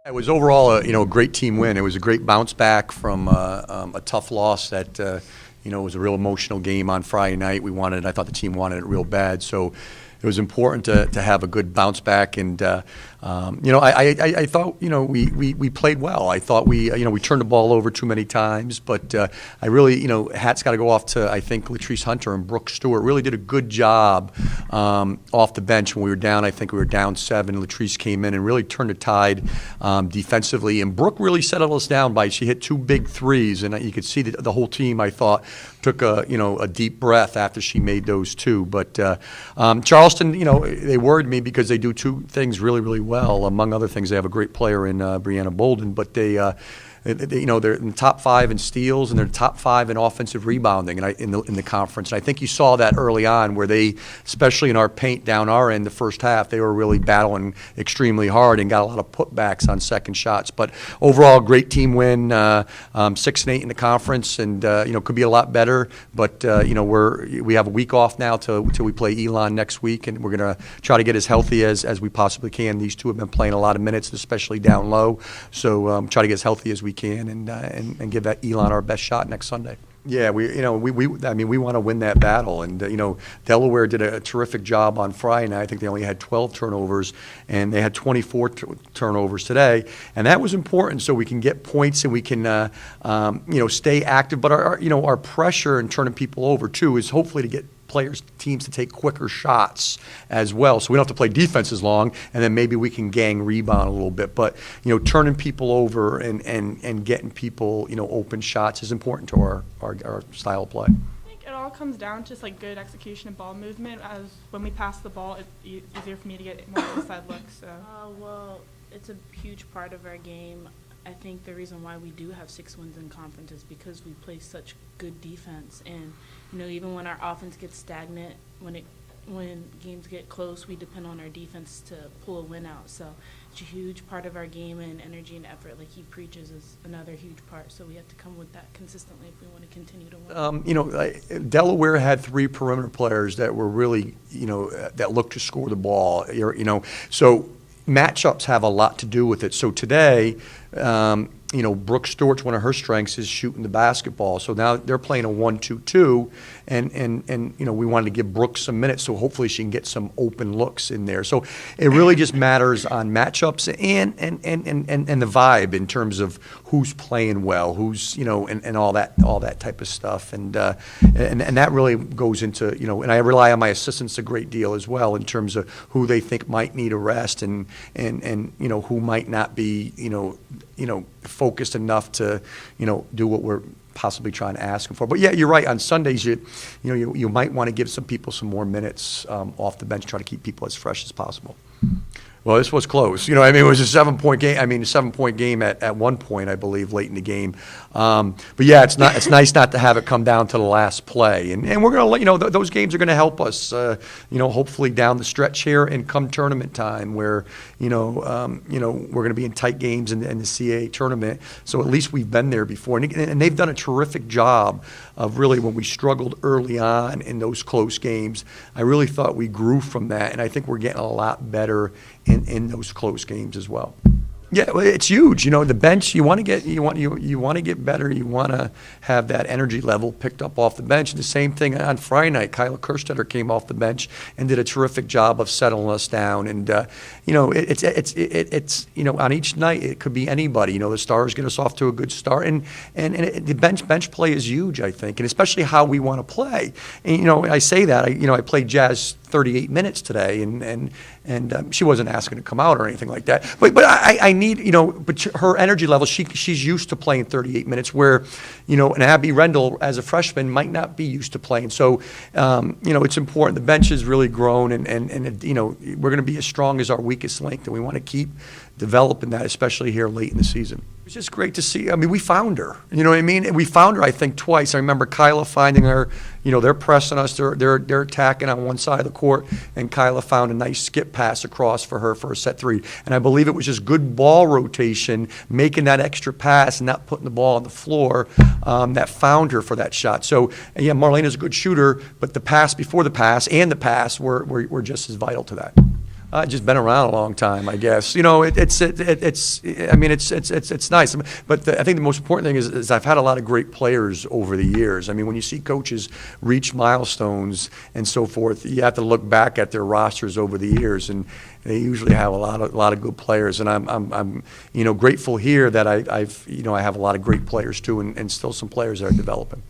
It was overall a great team win. It was a great bounce back from a tough loss that was a real emotional game on Friday night. I thought the team wanted it real bad, so it was important to have a good bounce back. And I thought we played well. I thought we turned the ball over too many times, but I really hats got to go off to, I think, Latrice Hunter and Brooke Stewart really did a good job off the bench when we were down. I think we were down 7. Latrice came in and really turned the tide defensively, and Brooke really settled us down she hit 2 big threes, and you could see that the whole team, I thought, took a deep breath after she made those 2. But Charleston, they worried me because they do 2 things really, really well. Among other things, they have a great player in Brianna Bolden, but they're in the top 5 in steals, and they're top 5 in offensive rebounding in the conference. And I think you saw that early on, where they, especially in our paint down our end, the first half, they were really battling extremely hard and got a lot of putbacks on second shots. But overall, great team win, 6-8 in the conference, and could be a lot better. But we have a week off now till we play Elon next week, and we're going to try to get as healthy as we possibly can. These 2 have been playing a lot of minutes, especially down low. So try to get as healthy as we can and give that Elon our best shot next Sunday. Yeah, we want to win that battle, and Delaware did a terrific job on Friday night. I think they only had 12 turnovers, and they had 24 turnovers today, and that was important so we can get points and we can stay active. But our pressure and turning people over too is hopefully to get teams to take quicker shots as well, so we don't have to play defense as long, and then maybe we can gang rebound a little bit. But turning people over and getting people open shots is important to our style of play. I think it all comes down to just good execution and ball movement. As when we pass the ball, it's easier for me to get more inside looks. So. Well, it's a huge part of our game. I think the reason why we do have 6 wins in conference is because we play such good defense, and even when our offense gets stagnant, when games get close, we depend on our defense to pull a win out. So it's a huge part of our game, and energy and effort, like he preaches, is another huge part. So we have to come with that consistently if we want to continue to win. Delaware had 3 perimeter players that were really, that looked to score the ball. So matchups have a lot to do with it. So today, Brooke Stewart's, one of her strengths is shooting the basketball. So now they're playing a 1-2-2, and we wanted to give Brooke some minutes, so hopefully she can get some open looks in there. So it really just matters on matchups and the vibe in terms of who's playing well, who's and all that type of stuff, and that really goes into and I rely on my assistants a great deal as well in terms of who they think might need a rest and who might not be focused enough to do what we're possibly trying to ask them for. But yeah, you're right. On Sundays, you might want to give some people some more minutes off the bench, try to keep people as fresh as possible. Well, this was close. It was a 7-point game. A 7-point game at one point, I believe, late in the game. But yeah, it's nice not to have it come down to the last play. And we're going to let those games are going to help us. Hopefully down the stretch here and come tournament time, where we're going to be in tight games in the CAA tournament. So at least we've been there before, and they've done a terrific job of really, when we struggled early on in those close games, I really thought we grew from that, and I think we're getting a lot better in those close games as well. Yeah, well, it's huge. The bench, you want to get better. You want to have that energy level picked up off the bench. And the same thing on Friday night. Kyla Kerstetter came off the bench and did a terrific job of settling us down. And it's on each night it could be anybody. The Stars get us off to a good start, and the bench play is huge, I think, and especially how we want to play. And I say that I played Jazz 38 minutes today, and she wasn't asking to come out or anything like that. But I need, but her energy level, she's used to playing 38 minutes, where, an Abby Rendle as a freshman might not be used to playing. So, it's important. The bench has really grown, and we're going to be as strong as our weakest link, and we want to keep developing that, especially here late in the season. It was just great to see. I mean, we found her. You know what I mean? And we found her, I think, twice. I remember Kyla finding her. You know, they're pressing us. They're attacking on one side of the court, and Kyla found a nice skip pass across for her for a set three. And I believe it was just good ball rotation, making that extra pass and not putting the ball on the floor that found her for that shot. So, yeah, Marlena's a good shooter, but the pass before the pass and the pass were just as vital to that. Just been around a long time, I guess. You know, it's nice. But I think the most important thing is I've had a lot of great players over the years. I mean, when you see coaches reach milestones and so forth, you have to look back at their rosters over the years, and they usually have a lot of good players. And I'm grateful here that I have a lot of great players too, and still some players that are developing.